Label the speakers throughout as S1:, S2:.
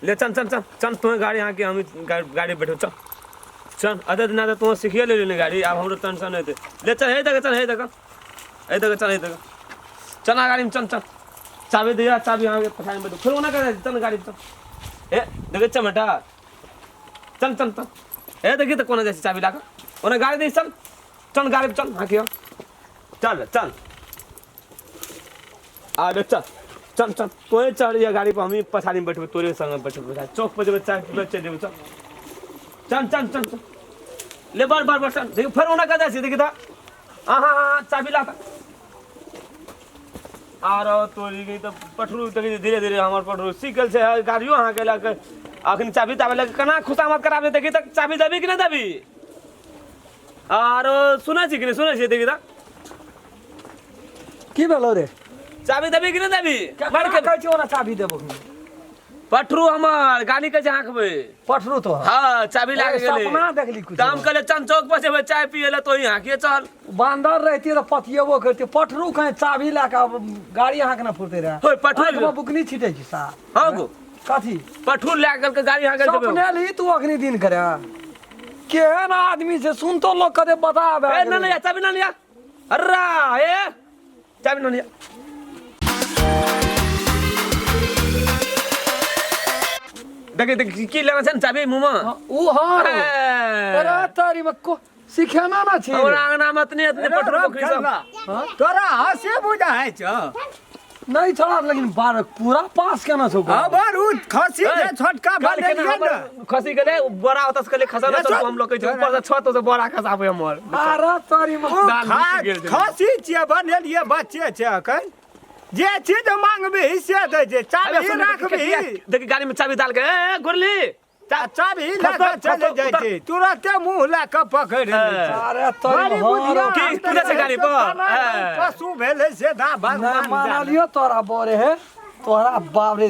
S1: ले चल चल चल चल तुम्हें गाड़ी यहाँ की हम गाड़ी बैठो चल चल अदर दिन तुम सीखिए ले लेने गाड़ी अब हम टेंशन नहीं ले चल हे तक चल हे तक चल हे तक चल गाड़ी में चल चल चाबी दिया चाबी यहाँ पछाड़ बैठो फिर ना कर चल गाड़ी चल ए देखे चल बेटा चल चल चल ए देखिए तो कौन जैसी चाबी लाकर उन्हें गाड़ी दी चल चल गाड़ी चल हाँ क्यों चल चल अरे चल चल चल तोहे चढ़ जा गाड़ी पर हम ही पछाड़ी में बैठे तोरे संग बैठे चौक पर जब चाय चल चल चल चल चल चल ले बार बार चल देखिए फिर उन्हें कह जैसी देखिए था हाँ हाँ हाँ चाबी लाकर आ रहा तोरी गई तो पटरू धीरे धीरे हमारे पटरू सीखल से गाड़ियों हाँ के अखन चाबी ताबे लगे कना खुशामद करावे देखी तक चाबी दबी कि ना दबी और सुना छी कि नहीं सुना छी देखी तक
S2: की भेलो रे
S1: चाबी दबी कि ना दबी
S2: मार के कहै छी ओना चाबी देबो
S1: पटरू हमार गाड़ी के झांकबे
S2: पटरू तो
S1: हां चाबी लाग गेले
S2: सपना देखली कुछ
S1: काम करे चन चौक पर से चाय पिएला तो यहां के चल
S2: बांदर रहती तो पतिएबो करती पटरू कहीं चाबी लाके गाड़ी हाँक ना फुरते रहे
S1: होय पटरू
S2: बुकनी छिटे छी सा
S1: हां गो
S2: कथी
S1: पटरू लाग के गाड़ी हाँक देबे
S2: सपने ली तू अखनी दिन करे केहन आदमी से सुन तो लोग कदे बतावे
S1: ए ना लिया चाबी ना लिया अर्रा ए चाबी ना लिया देखे देख की लेना छन चाबी मुमा
S2: ऊ हां अरे तारी मक्को सिखाना ना छी
S1: और आंगना में इतने पटरू बकरी सब
S3: तोरा हसे बुझा है छ
S2: नहीं छोड़ा लेकिन बार पूरा पास केना छौ
S3: अबर उ खसी जे छोटका बने न
S1: खसी गेले बड़ा होतस के खसाना तो हम लोग कहै ऊपर से छत से बड़ा खसाबे हमर
S2: अरे तारी मक्को
S3: खसी छिए बनेलिए बच्चे छै अखन जे चीज मांगबे से दे जे चाबी राखबी
S1: देखि गाड़ी में चाबी डाल के ए गुरली
S3: चाबी लगा चले जाय छै तुरंत मुंह ला के पकड़ ले
S2: अरे तारी
S3: बुझिया
S1: की कुदा से गाड़ी पर
S3: पशु भेले से दा भगवान
S2: माना लियो तोरा बोरे है तोरा बाप रे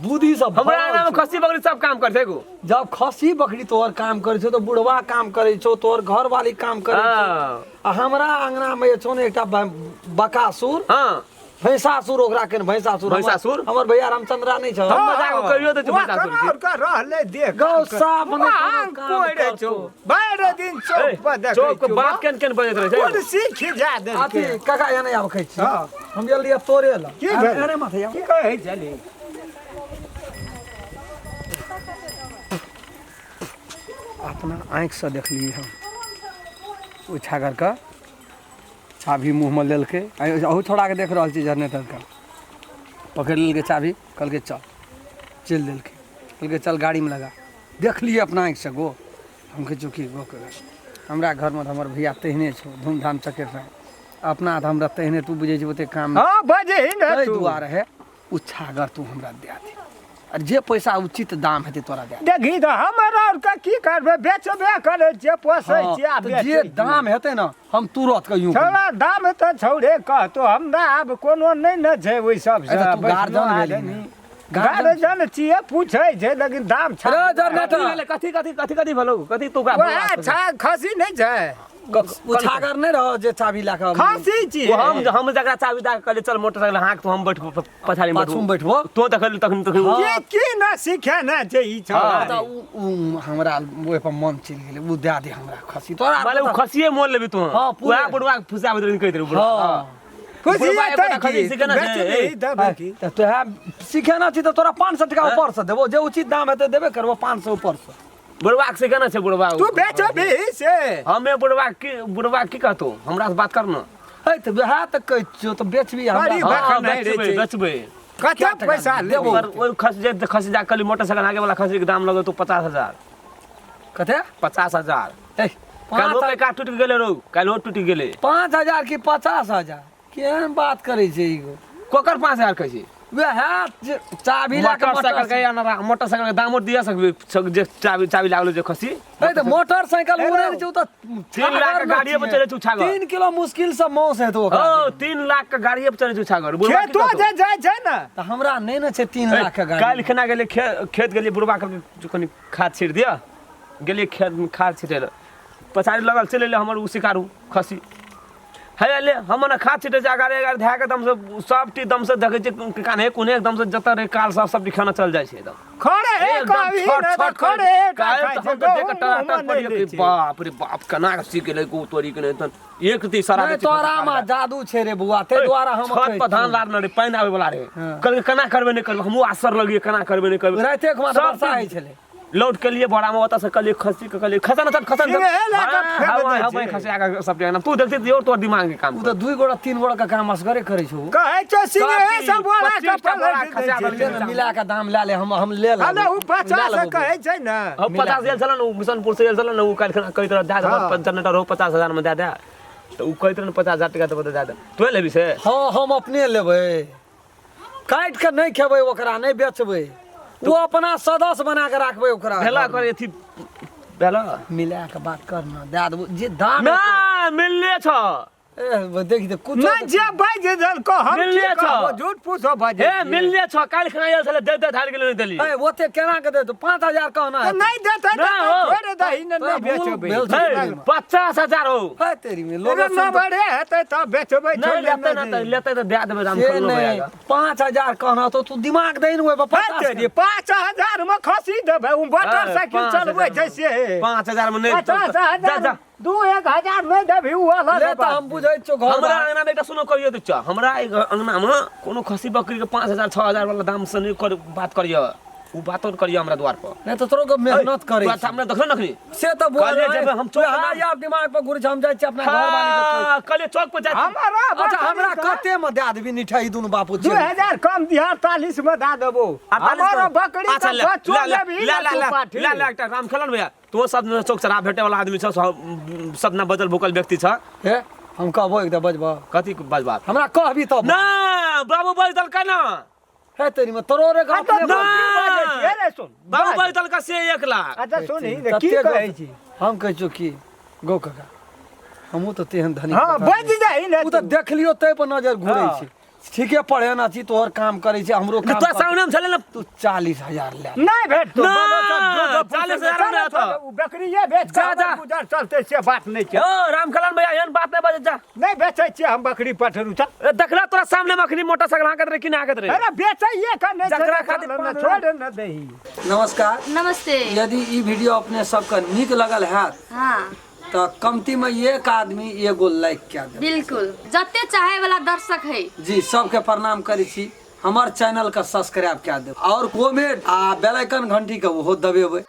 S2: बुद्धि सब
S1: हमरा नाम खसी बकरी सब काम करथे गो
S2: जब खसी बकरी तोर काम करे छो तो बुढ़वा काम करे छो तोर घर वाली काम करे छो हमरा अंगना में छो ने एकटा बकासुर
S1: हां
S2: भैंसासुर ओकरा के भैंसासुर हमर भैया रामचंद्रा नहीं छ
S1: हम मजाक करियो त भैंसासुर
S3: और का रहले देख
S2: गौ साफ
S3: नहीं कोड़े छो बारह दिन चौक पर देख
S1: चौक पर बात केन बजत रहे
S3: कोन सीख जा दे
S2: अथी काका या नहीं आब कहै छी हम जल्दी अब तोरे ला
S3: की भेल
S2: अरे माथे
S3: की कहै चली
S2: अपना आँख से देखलिए हम ओ छागर का चाबी मुँह में लेलके अहू छोड़ा के देख रहा छी जनरेटर का पकड़ लेलके चाबी कहलके चल देलके कहलके चल गाड़ी में लगा देख लिए अपना आँख से गो हम कह चुकी गो कर हमरा घर में हमर भैया तेहने छो धूमधाम चकेर रहे अपना हमरा तेहने तू बुझे ओते काम
S3: हां बजे ही न तू
S2: दुआर है उ छागर तू हमरा दे दे और जे पैसा उचित दाम हेते तोरा दे
S3: देखी तो हमरा और का की करबे बेचबे करे जे पोसै छी आ
S2: तो जे दाम हेते न हम तुरंत कहियो
S3: छोड़ा दाम तो छौड़े कहतो हमरा अब कोनो नहीं न छै ओइ सब से गार्जियन छिए पूछै छै लेकिन दाम
S1: कथी भलो कथी तू
S3: अच्छा खसी नहीं छै
S2: छागर नहीं रहो जे चाबी लाके
S3: खसी छी
S1: हम जकरा चाबी दा कहले चल मोटरसाइकिल हाँक तो हम बैठबो पछाड़ी में
S2: बैठबो
S1: तो देखल तखन
S3: ये की न सीखे न छै ई छ
S2: हमरा ओइ पर मन चल गेले उ दे दे हमरा खसी तोरा
S1: माने उ खसिए मोल लेबी तू
S2: हां
S1: पूरा बुढ़वा फुसाबे दिन कहत रे
S2: हां
S3: खुशी
S1: खसी सीखे ना
S2: तो तोहा सीखे ना छी तो तोरा 500 टका ऊपर से देबो जे उचित दाम हेते देबे करबो 500 ऊपर से
S1: बुढ़वा से केना छै बुढ़वा
S3: तू बेचबी से
S1: हमें बुढ़वा की कहतो हमरा से बात करना
S2: है त वहा तक कह छियो तो बेचबी हमरा
S1: बेचबे
S3: कते पैसा लेबो
S1: ओइ खसी जा कली मोटरसाइकिल आगे वाला खसी के दाम लगो तो 50000
S2: कते
S1: 50000
S2: ए
S1: कालो पे का टूट गेले रो कालो टूट गेले
S2: 5000 की 50000 केहन बात करे छै ई
S1: कोकर 5000 कहै छै
S2: वह चाबी लाके
S1: मोटरसाइकिल के दाम दिया सकबे जे चाबी लागलो जे खसी
S2: ए त मोटरसाइकिल उड़े छै त
S1: 3 लाख के गाड़ी पे चले छु छागर
S2: 3 किलो मुश्किल से मौस है तो
S1: ओ 3 लाख के गाड़ी पे चले छु छागर
S3: बुढ़वा तो जे जाय छै न
S2: त हमरा नहीं न छै 3 लाख के गाड़ी
S1: काल खना गेले खेत गेले बुढ़वा के कनी खाद छिड़ दिया गेले खेत में खाद छिड़े पछाड़ी लगल चले हमर उ शिकारू खसी है ले हम ना खा छिटे जा गाड़ी गाड़ी धा के दम से सब टी दम से देखे छै काने कोने एकदम से जता रे काल सब खाना चल जाय छै एकदम
S3: खड़े है कभी ना खड़े
S1: काल तो हम तो देख टराटर पड़ियो कि बाप रे बाप कना सीख ले को तोरी के तन एक ती सारा
S2: नहीं तोरा में जादू छे रे बुआ ते द्वारा हम
S1: छत पर धान लार रे पानी आवे वाला रे कल कना करबे नहीं करबे हमहु आसर लगिए कना करबे नहीं करबे
S2: राते के बाद वर्षा है छले
S1: लौट के लिए बड़ा में होता से कल खसी के कल खसा ना खसा हां भाई खसे आगा सब जगह तू देखते दियो तोर दिमाग के काम
S2: उ तो 2 गोड़ा 3 गोड़ा का काम असगरे करे छौ
S3: कहे छ सिंगे सब बड़ा का
S2: खसा मिला के दाम ले हम ले ले
S3: अरे उ 50 कहे छै ना
S1: अब 50 गेल छलन उ मिशनपुर से गेल छलन उ काल खना कई तरह दे दे जनरेटर हो 50,000 में दे दे तो उ कई तरह 50,000 टका तो दे दे तू लेबी से
S2: हां हम अपने लेबै काट के नहीं खेबै ओकरा नहीं बेचबै वो अपना सदस्य बना के रखबै ओकरा
S1: भेला करे थी भेला
S2: मिला के बात करना दे देबो जे दाम
S1: ना मिलले छ
S2: ए देखि त कुछ
S3: ना जे बाज जल को हम
S1: मिलले छ
S3: झूठ पूछो बाजे
S1: ए मिलले छ काल खना आयल छले दे धार गेल नहीं देली
S2: ए ओते केना के दे तो 5,000 कहना है
S3: नहीं देता
S1: ना हो।
S3: छोड़ दही नहीं बेचबे
S1: 50,000 हो
S2: है तेरी में लोग
S3: लोग ना बड़े है तो बेचबे
S1: नहीं लेते ना तो लेते तो दे देबे दाम कर लो
S2: नहीं 5,000 कहना तो तू दिमाग दे न 50
S3: 5,000 में खसी देबे उ मोटरसाइकिल चलबे जैसे
S1: 5,000 में नहीं
S3: 50,000
S1: जा
S3: 2-1,000 नहीं देबी उ अलग
S2: ले त हम बुझै छौ घर
S1: हमरा अंगना में एकटा सुनो कहियो त छ हमरा अंगना में कोनो खसी बकरी के 5,000 6,000 वाला दाम से नहीं बात करियो उ बात और करियो हमरा द्वार पर
S2: नहीं तो तोरो के मेहनत करे
S1: बात हमने देखलो नखनी
S2: से तो बोल
S1: कहलिए जब हम चौक
S2: हां यार दिमाग पर घुर हम जाय छी अपना घर वाली
S1: कल चौक पर जाय
S3: हमारा
S2: अच्छा हमरा कते में दे देबी मिठाई दुनु बापू छी
S3: 2,000 कम दिया 48 में दा देबो हमारा बकरी
S1: अच्छा
S3: का चोर लेबी
S1: ला एकटा राम खेलन भैया तो सब चौक चरा भेटे वाला आदमी छ सब ना बदल भूकल व्यक्ति छ
S2: हे हम कहबो एकदम बजबा
S1: कथी बजबा
S2: हमरा कहबी तब
S1: ना बाबू बजल का ना
S2: है तेरी में तोरो रे का अपने
S3: रे सुन
S1: बाबू बजल का से 1 लाख
S3: अच्छा सुन ही की कहै छी
S2: हम कहै छौ की गौ काका हमहू तो तेहन धनी
S3: हां बज जाई ने
S2: उ तो देख लियो तै पर नजर घुरै छी ठीके पढ़े ना छी तोहर काम करे छी हमरो काम
S1: तो सामने में चले ना
S2: तू 40,000 ले
S3: नहीं भेट तो
S1: ना, 40,000 में आता।
S3: उ बकरी ये बेच
S1: जा, जा।
S3: के गुजर चलते से बात नहीं छै
S1: ओ राम खेलन भैया एहन बात नहीं बजे जा
S3: नहीं बेचै छी हम बकरी पठरू छ
S1: देखला तोरा सामने मखनी मोटरसाइकिल हाकत रे कि ना हाकत रे
S3: अरे बेचैए का नहीं
S1: जकरा खातिर
S3: ना छोड़ न दही
S2: नमस्कार
S4: नमस्ते।
S2: यदि ई वीडियो अपने सबके नीक लगल हैत
S4: हाँ
S2: तो कमती में एक आदमी एगो लाइक क्या दे
S4: बिल्कुल जते चाहे वाला दर्शक है
S2: जी सबके प्रणाम करै छी हमर चैनल का सब्सक्राइब क्या दे और कमेंट आ बेल आइकन घंटी के ओहो दबेबै।